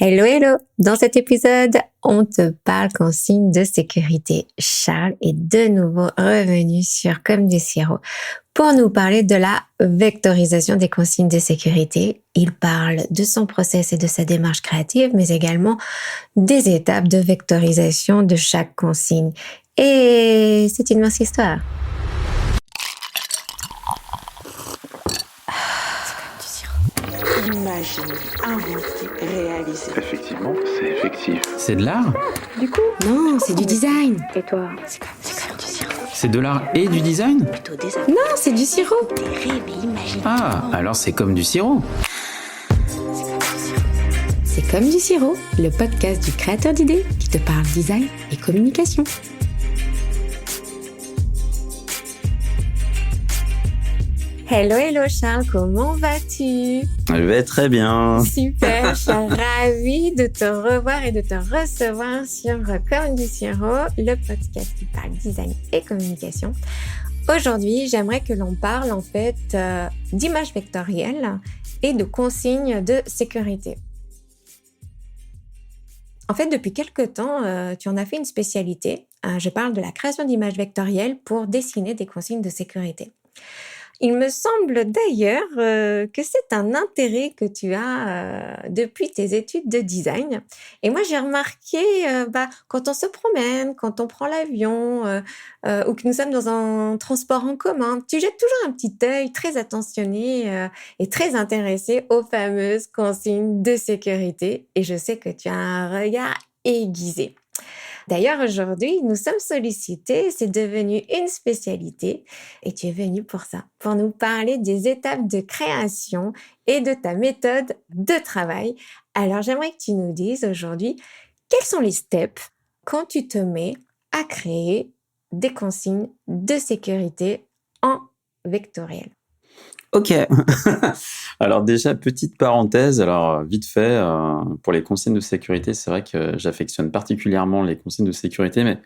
Hello, hello! Dans cet épisode, on te parle consignes de sécurité. Charles est de nouveau revenu sur Comme du sirop pour nous parler de la vectorisation des consignes de sécurité. Il parle de son process et de sa démarche créative, mais également des étapes de vectorisation de chaque consigne. Et c'est une mince histoire. Imaginer, inventer, réaliser. Effectivement, c'est effectif. C'est de l'art ? Du coup, Non, c'est du design. et toi, c'est comme du sirop. C'est de l'art et du design ? Plutôt des Non, c'est du sirop. des rêves et imaginer. Ah, alors c'est comme du sirop. C'est Comme du sirop, le podcast du créateur d'idées qui te parle design et communication. Hello, hello Charles, comment vas-tu? Je vais très bien. Super, je suis ravie de te revoir et de te recevoir sur Comme du sirop, le podcast qui parle design et communication. Aujourd'hui, j'aimerais que l'on parle en fait d'images vectorielles et de consignes de sécurité. En fait, depuis quelques temps, tu en as fait une spécialité. Je parle de la création d'images vectorielles pour dessiner des consignes de sécurité. Il me semble d'ailleurs que c'est un intérêt que tu as depuis tes études de design. Et moi, j'ai remarqué quand on se promène, quand on prend l'avion ou que nous sommes dans un transport en commun, tu jettes toujours un petit œil très attentionné et très intéressé aux fameuses consignes de sécurité. Et je sais que tu as un regard aiguisé. D'ailleurs, aujourd'hui, nous sommes sollicités, c'est devenu une spécialité et tu es venu pour ça, pour nous parler des étapes de création et de ta méthode de travail. Alors, j'aimerais que tu nous dises aujourd'hui, quels sont les steps quand tu te mets à créer des consignes de sécurité en vectoriel? Ok. Alors déjà, petite parenthèse, alors vite fait, pour les consignes de sécurité, c'est vrai que j'affectionne particulièrement les consignes de sécurité, mais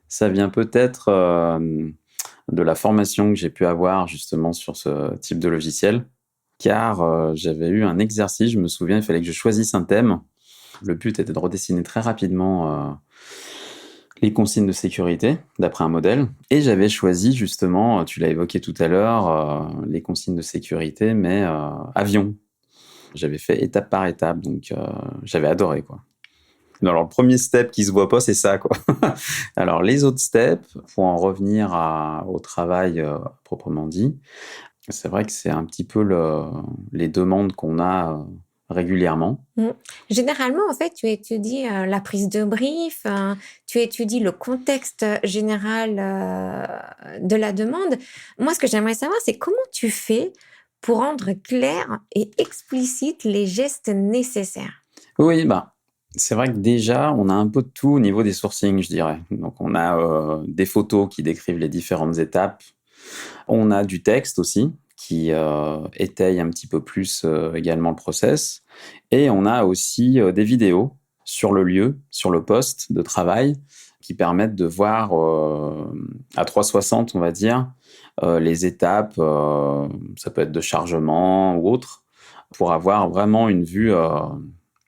ça vient peut-être de la formation que j'ai pu avoir justement sur ce type de logiciel, car j'avais eu un exercice, je me souviens, il fallait que je choisisse un thème. Le but était de redessiner très rapidement les consignes de sécurité d'après un modèle. Et j'avais choisi justement, tu l'as évoqué tout à l'heure, les consignes de sécurité, mais avion. J'avais fait étape par étape, donc j'avais adoré, quoi. Non, alors le premier step qui se voit pas, c'est ça, quoi. Alors les autres steps, pour en revenir au travail proprement dit, c'est vrai que c'est un petit peu les demandes qu'on a régulièrement. Généralement, en fait, tu étudies la prise de brief, tu étudies le contexte général de la demande. Moi, ce que j'aimerais savoir, c'est comment tu fais pour rendre clair et explicite les gestes nécessaires. Oui, c'est vrai que déjà, on a un peu de tout au niveau des sourcings, je dirais. Donc, on a des photos qui décrivent les différentes étapes. On a du texte aussi qui étaye un petit peu plus également le process. Et on a aussi des vidéos sur le lieu, sur le poste de travail, qui permettent de voir à 360, on va dire, les étapes, ça peut être de chargement ou autre, pour avoir vraiment une vue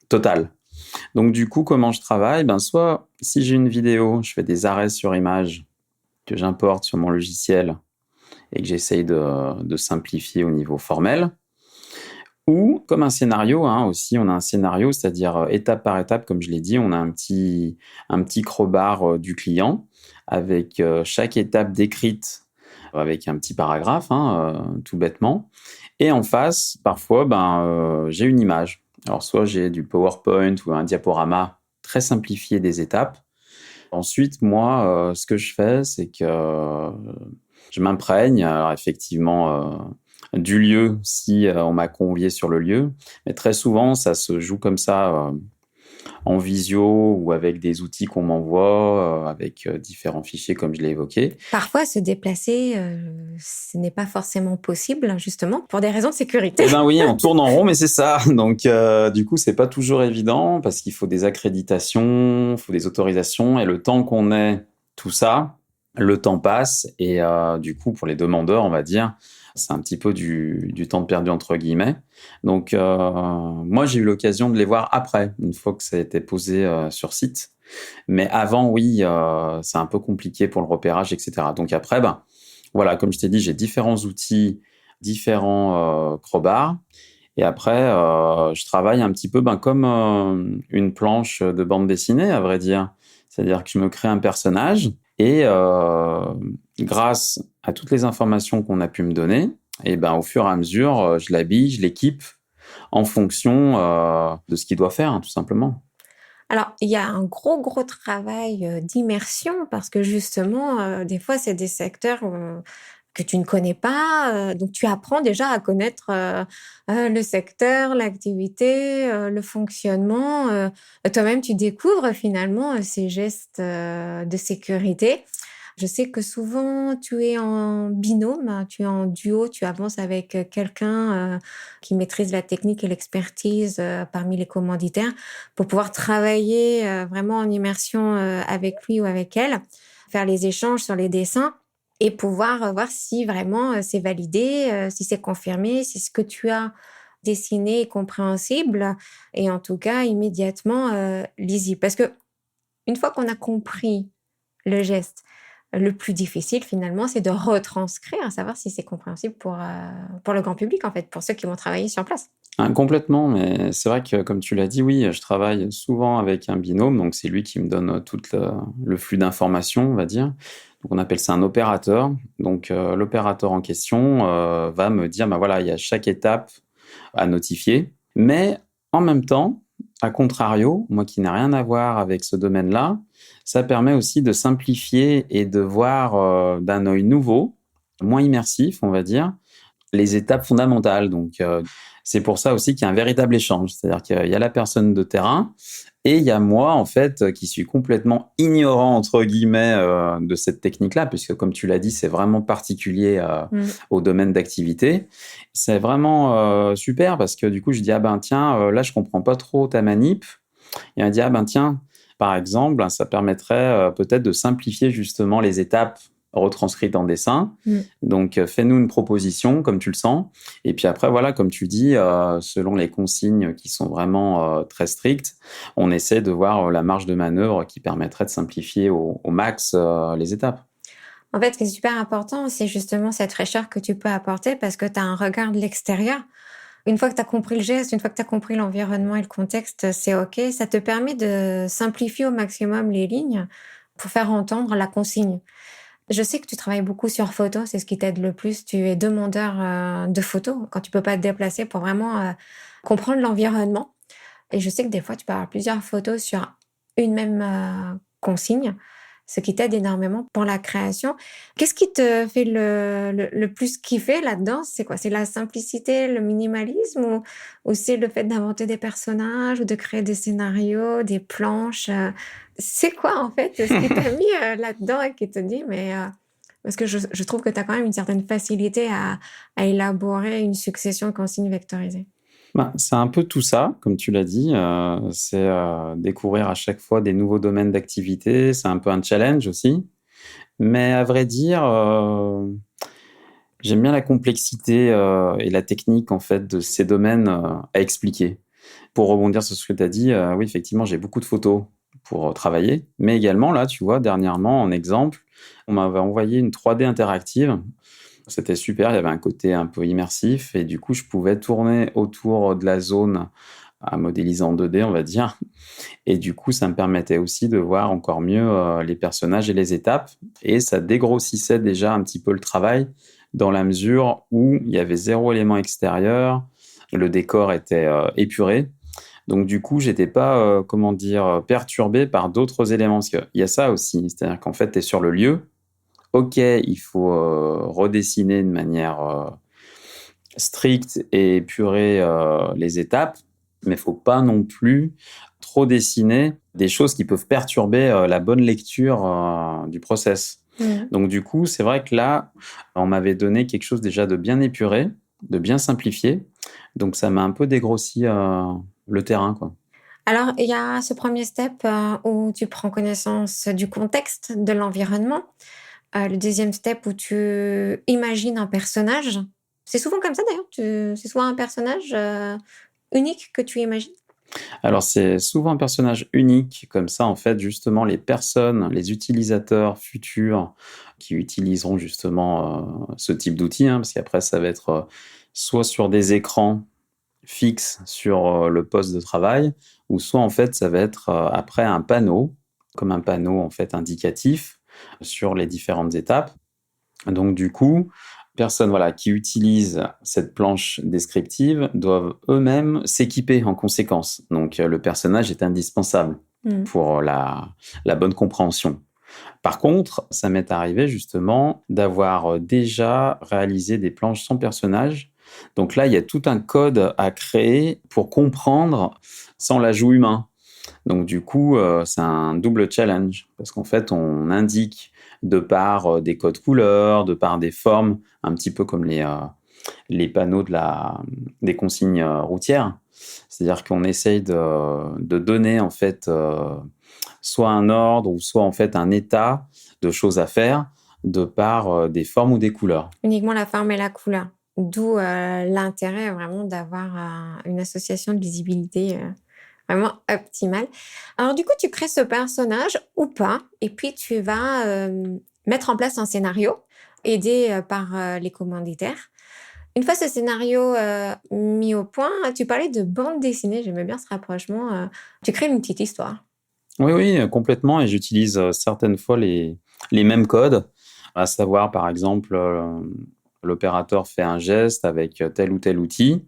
totale. Donc du coup, comment je travaille ? Soit si j'ai une vidéo, je fais des arrêts sur image que j'importe sur mon logiciel et que j'essaye de simplifier au niveau formel. Ou comme un scénario, aussi, on a un scénario, c'est-à-dire étape par étape, comme je l'ai dit, on a un petit crowbar du client avec chaque étape décrite avec un petit paragraphe, tout bêtement. Et en face, parfois, j'ai une image. Alors, soit j'ai du PowerPoint ou un diaporama très simplifié des étapes. Ensuite, moi, ce que je fais, c'est que je m'imprègne, alors effectivement, du lieu si on m'a convié sur le lieu. Mais très souvent, ça se joue comme ça en visio ou avec des outils qu'on m'envoie, avec différents fichiers comme je l'ai évoqué. Parfois, se déplacer, ce n'est pas forcément possible, justement, pour des raisons de sécurité. Eh oui, on tourne en rond, mais c'est ça. Donc, du coup, c'est pas toujours évident parce qu'il faut des accréditations, il faut des autorisations. Et le temps qu'on ait tout ça, le temps passe et du coup, pour les demandeurs, on va dire, c'est un petit peu du temps perdu entre guillemets. Donc, moi, j'ai eu l'occasion de les voir après, une fois que ça a été posé sur site. Mais avant, oui, c'est un peu compliqué pour le repérage, etc. Donc après, voilà, comme je t'ai dit, j'ai différents outils, différents crowbars. Et après, je travaille un petit peu comme une planche de bande dessinée, à vrai dire. C'est-à-dire que je me crée un personnage et grâce à toutes les informations qu'on a pu me donner, et au fur et à mesure, je l'habille, je l'équipe en fonction de ce qu'il doit faire, hein, tout simplement. Alors, il y a un gros travail, d'immersion parce que justement, des fois, c'est des secteurs, que tu ne connais pas, donc tu apprends déjà à connaître, le secteur, l'activité, le fonctionnement, toi-même tu découvres finalement, ces gestes, de sécurité. Je sais que souvent tu es en binôme, hein, tu es en duo, tu avances avec, quelqu'un, qui maîtrise la technique et l'expertise, parmi les commanditaires pour pouvoir travailler, vraiment en immersion, avec lui ou avec elle, faire les échanges sur les dessins et pouvoir, voir si vraiment, c'est validé, si c'est confirmé, si ce que tu as dessiné est compréhensible et en tout cas immédiatement, lisible. Parce que une fois qu'on a compris le geste, le plus difficile finalement, c'est de retranscrire, savoir si c'est compréhensible pour le grand public en fait, pour ceux qui vont travailler sur place. Ah, complètement, mais c'est vrai que comme tu l'as dit, oui, je travaille souvent avec un binôme, donc c'est lui qui me donne tout le flux d'informations, on va dire. Donc on appelle ça un opérateur. Donc l'opérateur en question va me dire, voilà, il y a chaque étape à notifier. Mais en même temps, à contrario, moi qui n'ai rien à voir avec ce domaine-là, ça permet aussi de simplifier et de voir d'un œil nouveau, moins immersif, on va dire, les étapes fondamentales. Donc, c'est pour ça aussi qu'il y a un véritable échange. C'est-à-dire qu'il y a la personne de terrain et il y a moi, en fait, qui suis complètement ignorant, entre guillemets, de cette technique-là, puisque, comme tu l'as dit, c'est vraiment particulier au domaine d'activité. C'est vraiment super parce que, du coup, je dis, tiens, là, je comprends pas trop ta manip. Et on dit, tiens, par exemple, ça permettrait peut-être de simplifier justement les étapes retranscrites en dessin. Donc, fais-nous une proposition comme tu le sens. Et puis après, voilà, comme tu dis, selon les consignes qui sont vraiment très strictes, on essaie de voir la marge de manœuvre qui permettrait de simplifier au max les étapes. En fait, ce qui est super important, c'est justement cette fraîcheur que tu peux apporter parce que tu as un regard de l'extérieur. Une fois que tu as compris le geste, une fois que tu as compris l'environnement et le contexte, c'est OK. Ça te permet de simplifier au maximum les lignes pour faire entendre la consigne. Je sais que tu travailles beaucoup sur photo, c'est ce qui t'aide le plus. Tu es demandeur, de photos quand tu peux pas te déplacer pour vraiment, comprendre l'environnement et je sais que des fois, tu peux avoir plusieurs photos sur une même, consigne, ce qui t'aide énormément pour la création. Qu'est-ce qui te fait le plus kiffer là-dedans? C'est quoi? C'est la simplicité, le minimalisme ou c'est le fait d'inventer des personnages ou de créer des scénarios, des planches, c'est quoi en fait, ce qui t'a mis, là-dedans et qui te dit mais, parce que je trouve que tu as quand même une certaine facilité à élaborer une succession de consignes vectorisées. C'est un peu tout ça, comme tu l'as dit. C'est découvrir à chaque fois des nouveaux domaines d'activité. C'est un peu un challenge aussi. Mais à vrai dire, j'aime bien la complexité et la technique en fait de ces domaines à expliquer. Pour rebondir sur ce que tu as dit, oui, effectivement, j'ai beaucoup de photos pour travailler. Mais également, là, tu vois, dernièrement, en exemple, on m'avait envoyé une 3D interactive. C'était super, il y avait un côté un peu immersif et du coup, je pouvais tourner autour de la zone à modéliser en 2D, on va dire. Et du coup, ça me permettait aussi de voir encore mieux les personnages et les étapes. Et ça dégrossissait déjà un petit peu le travail dans la mesure où il y avait 0 élément extérieur, le décor était épuré. Donc du coup, j'étais pas, perturbé par d'autres éléments. Parce qu'il y a ça aussi, c'est-à-dire qu'en fait, tu es sur le lieu. OK, il faut redessiner de manière stricte et épurer les étapes, mais il faut pas non plus trop dessiner des choses qui peuvent perturber la bonne lecture du process. Donc du coup, c'est vrai que là, on m'avait donné quelque chose déjà de bien épuré, de bien simplifié. Donc ça m'a un peu dégrossi le terrain, quoi. Alors, il y a ce premier step, où tu prends connaissance du contexte, de l'environnement. Le deuxième step où tu imagines un personnage. C'est souvent comme ça d'ailleurs? C'est souvent un personnage unique que tu imagines? Alors, c'est souvent un personnage unique, comme ça, en fait, justement, les personnes, les utilisateurs futurs qui utiliseront justement ce type d'outil, hein, parce qu'après, ça va être soit sur des écrans fixes sur le poste de travail, ou soit, en fait, ça va être après un panneau, comme un panneau, en fait, indicatif sur les différentes étapes. Donc, du coup, personnes voilà, qui utilisent cette planche descriptive doivent eux-mêmes s'équiper en conséquence. Donc, le personnage est indispensable pour la bonne compréhension. Par contre, ça m'est arrivé justement d'avoir déjà réalisé des planches sans personnage. Donc là, il y a tout un code à créer pour comprendre sans l'ajout humain. Donc du coup, c'est un double challenge parce qu'en fait, on indique de par des codes couleurs, de par des formes, un petit peu comme les panneaux des consignes routières. C'est-à-dire qu'on essaye de donner en fait soit un ordre ou soit en fait un état de choses à faire de par des formes ou des couleurs. Uniquement la forme et la couleur. D'où l'intérêt vraiment d'avoir une association de lisibilité vraiment optimale. Alors du coup, tu crées ce personnage ou pas, et puis tu vas mettre en place un scénario aidé par les commanditaires. Une fois ce scénario mis au point, tu parlais de bande dessinée, j'aimais bien ce rapprochement. Tu crées une petite histoire. Oui, complètement. Et j'utilise certaines fois les mêmes codes, à savoir, par exemple, l'opérateur fait un geste avec tel ou tel outil.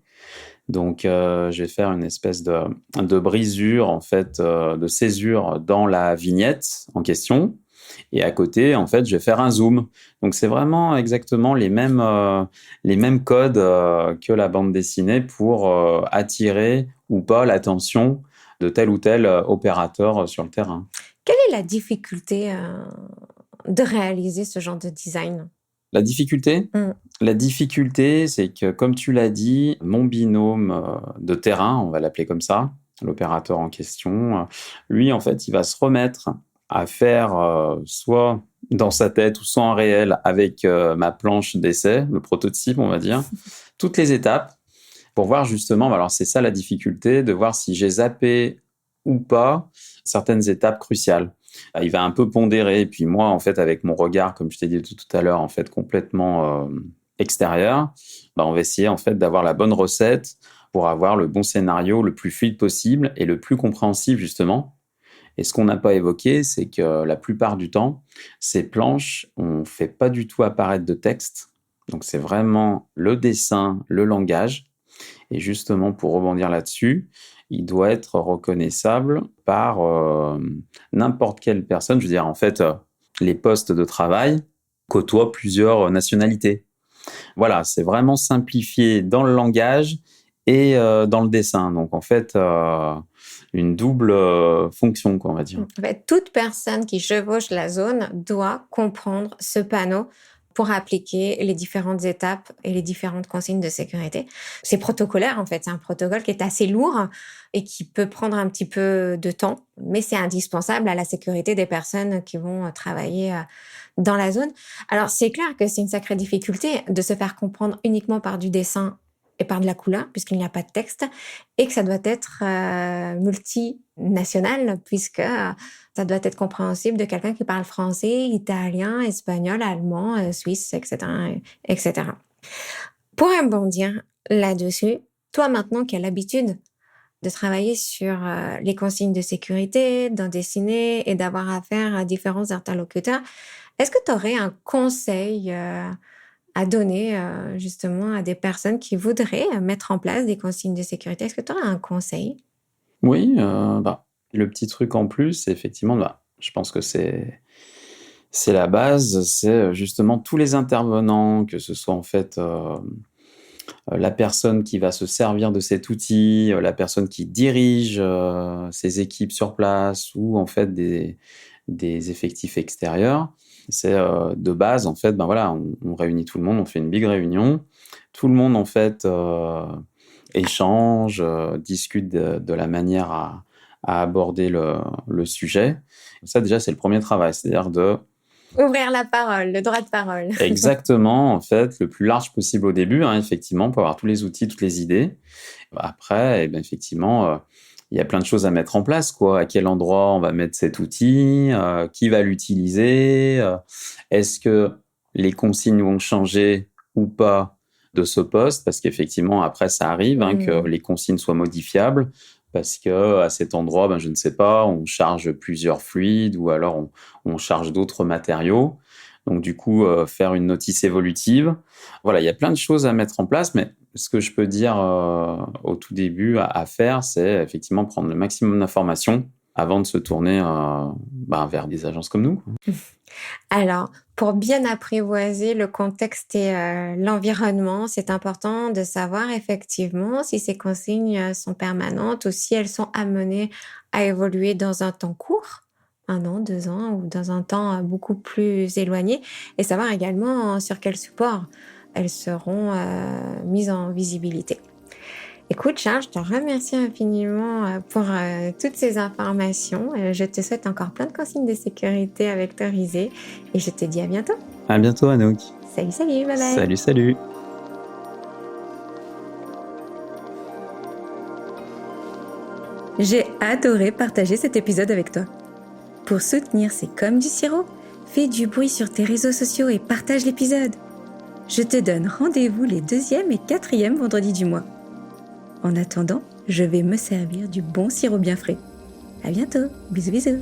Donc, je vais faire une espèce de brisure, en fait, de césure dans la vignette en question. Et à côté, en fait, je vais faire un zoom. Donc, c'est vraiment exactement les mêmes codes que la bande dessinée pour attirer ou pas l'attention de tel ou tel opérateur sur le terrain. Quelle est la difficulté de réaliser ce genre de design? La difficulté? La difficulté, c'est que, comme tu l'as dit, mon binôme de terrain, on va l'appeler comme ça, l'opérateur en question, lui, en fait, il va se remettre à faire soit dans sa tête ou soit en réel avec ma planche d'essai, le prototype, on va dire, toutes les étapes pour voir justement, alors c'est ça la difficulté, de voir si j'ai zappé ou pas certaines étapes cruciales. Il va un peu pondérer, et puis moi, en fait, avec mon regard, comme je t'ai dit tout à l'heure, en fait, complètement extérieur, on va essayer, en fait, d'avoir la bonne recette pour avoir le bon scénario le plus fluide possible et le plus compréhensible, justement. Et ce qu'on n'a pas évoqué, c'est que la plupart du temps, ces planches, on ne fait pas du tout apparaître de texte. Donc, c'est vraiment le dessin, le langage. Et justement, pour rebondir là-dessus, il doit être reconnaissable par n'importe quelle personne. Je veux dire, en fait, les postes de travail côtoient plusieurs nationalités. Voilà, c'est vraiment simplifié dans le langage et dans le dessin. Donc, en fait, une double fonction, quoi, on va dire. En fait, toute personne qui chevauche la zone doit comprendre ce panneau pour appliquer les différentes étapes et les différentes consignes de sécurité. C'est protocolaire, en fait. C'est un protocole qui est assez lourd et qui peut prendre un petit peu de temps, mais c'est indispensable à la sécurité des personnes qui vont travailler dans la zone. Alors, c'est clair que c'est une sacrée difficulté de se faire comprendre uniquement par du dessin et par de la couleur, puisqu'il n'y a pas de texte, et que ça doit être multinational, puisque ça doit être compréhensible de quelqu'un qui parle français, italien, espagnol, allemand, suisse, etc., etc. Pour rebondir là-dessus, toi maintenant qui as l'habitude de travailler sur les consignes de sécurité, d'en dessiner et d'avoir affaire à différents interlocuteurs, est-ce que tu aurais un conseil à donner justement à des personnes qui voudraient mettre en place des consignes de sécurité? Est-ce que tu aurais un conseil? Oui, le petit truc en plus, c'est effectivement, je pense que c'est la base, c'est justement tous les intervenants, que ce soit en fait la personne qui va se servir de cet outil, la personne qui dirige ses équipes sur place ou en fait des effectifs extérieurs. C'est de base, en fait, voilà, on réunit tout le monde, on fait une big réunion. Tout le monde, en fait, échange, discute de la manière à aborder le sujet. Ça, déjà, c'est le premier travail, c'est-à-dire de Ouvrir la parole, le droit de parole. Exactement, en fait, le plus large possible au début, hein, effectivement, pour avoir tous les outils, toutes les idées. Après, effectivement, il y a plein de choses à mettre en place, quoi. À quel endroit on va mettre cet outil, qui va l'utiliser, est-ce que les consignes vont changer ou pas de ce poste, parce qu'effectivement, après, ça arrive que les consignes soient modifiables, parce que à cet endroit, je ne sais pas, on charge plusieurs fluides ou alors on charge d'autres matériaux. Donc, du coup, faire une notice évolutive. Voilà, il y a plein de choses à mettre en place, mais ce que je peux dire au tout début à faire, c'est effectivement prendre le maximum d'informations avant de se tourner vers des agences comme nous, quoi. Alors, pour bien apprivoiser le contexte et l'environnement, c'est important de savoir effectivement si ces consignes sont permanentes ou si elles sont amenées à évoluer dans un temps court, 1 an, 2 ans, ou dans un temps beaucoup plus éloigné, et savoir également sur quel support elles seront mises en visibilité. Écoute, Charles, je te remercie infiniment pour toutes ces informations. Je te souhaite encore plein de consignes de sécurité à vectoriser et je te dis à bientôt. À bientôt, Anouk. Salut, salut, bye bye. Salut, salut. J'ai adoré partager cet épisode avec toi. Pour soutenir C'est comme du sirop, fais du bruit sur tes réseaux sociaux et partage l'épisode. Je te donne rendez-vous les 2e et 4e vendredis du mois. En attendant, je vais me servir du bon sirop bien frais. À bientôt, bisous bisous.